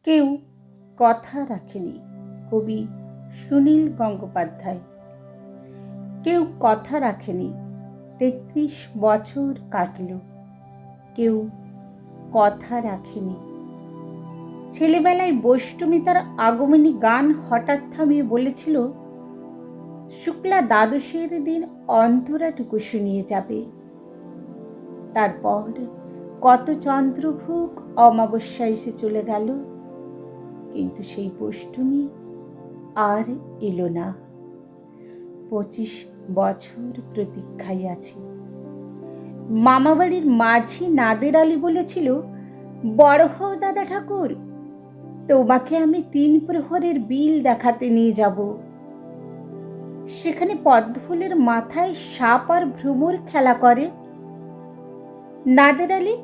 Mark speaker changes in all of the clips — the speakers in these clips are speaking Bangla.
Speaker 1: কেউ কথা রাখেনি। কবি সুনীল গঙ্গোপাধ্যায়। কেউ কথা রাখেনি, ৩৩ বছর কাটল। কেউ কথা রাখেনি। ছেলেবেলায় বৈষ্টমী তার আগমনী গান হঠাৎ থামিয়ে বলেছিল, শুক্লা দ্বাদশীর দিন অন্তরাটুকু শুনিয়ে যাবে। তারপর কত চন্দ্রভোগ অমাবস্যা এসে চলে গেল, কিন্তু সেই বৈষ্টমী আর এলো না। ২৫ বছর প্রতীক্ষায় আছি। মামাবাড়ির মাঝি নাদের আলী বলেছিল, বড় হও দাদা ঠাকুর, তোমাকে আমি ৩ প্রহরের বিল দেখাতে নিয়ে যাব। সেখানে পদ্মফুলের মাথায় সাপ আর ভ্রমর খেলা করে। নাদের আলী,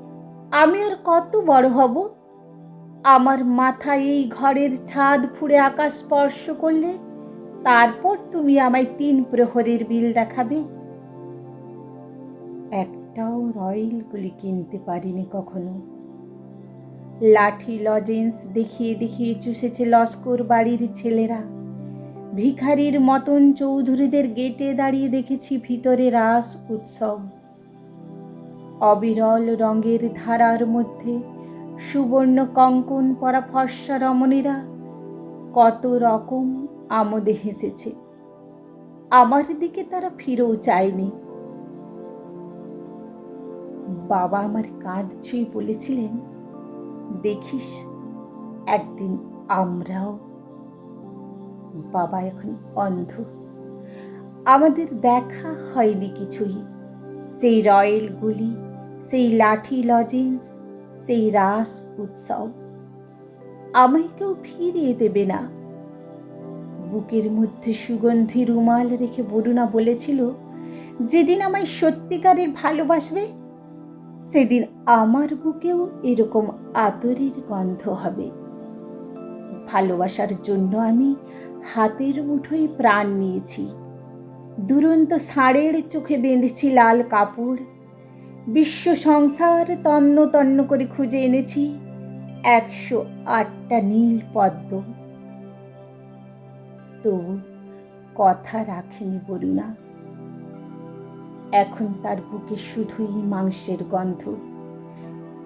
Speaker 1: আমি আর কত বড় হব? আমার মাথায় এই ঘরের ছাদ ফুঁড়ে আকাশ স্পর্শ করলে তারপর তুমি আমায় ৩ প্রহরের বিল দেখাবে। একটাও রয়েল গুলি কিনতে পারিনি কখনো। লাঠি লজেন্স দেখিয়ে দেখিয়ে চুষেছে লস্কর বাড়ির ছেলেরা। ভিখারির মতন চৌধুরীদের গেটে দাঁড়িয়ে দেখেছি ভিতরে রাস উৎসব। অবিরল রঙের ধারার মধ্যে সুবর্ণ কঙ্কন পরা ফর্সা রমণীরা কত রকম আমোদে হেসেছে। আমার দিকে তারা ফিরেও চায়নি। বাবা আমার কাঁধ ছুঁয়ে বলেছিলেন, দেখিস একদিন আমরাও। বাবা এখন অন্ধ। আমাদের দেখা হয়নি কিছুই। সেই রয়েল গুলি, সেই লাঠি লজেন্স, সেই রাস উৎসব আমায় কেউ ফিরিয়ে দেবে না। বুকের মধ্যে সুগন্ধি রুমাল রেখে বরুণা বলেছিল, যেদিন আমায় সত্যিকারের ভালোবাসবে সেদিন আমার বুকেও এরকম আদরের গন্ধ হবে। ভালোবাসার জন্য আমি হাতের মুঠোয় প্রাণ নিয়েছি। দুরন্ত ষাঁড়ের চোখে বেঁধেছি লাল কাপড়। বিশ্ব সংসার তন্ন তন্ন করে খুঁজে এনেছি ১০৮টা নীল পদ্ম। তবু কথা রাখেনি বরুণা। এখন তার বুকে শুধুই মাংসের গন্ধ।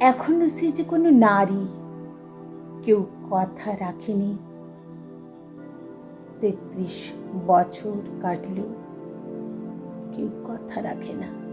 Speaker 1: এখনো সে যে কোনো নারী। কেউ কথা রাখেনি। ৩৩ বছর কাটল, কেউ কথা রাখে না।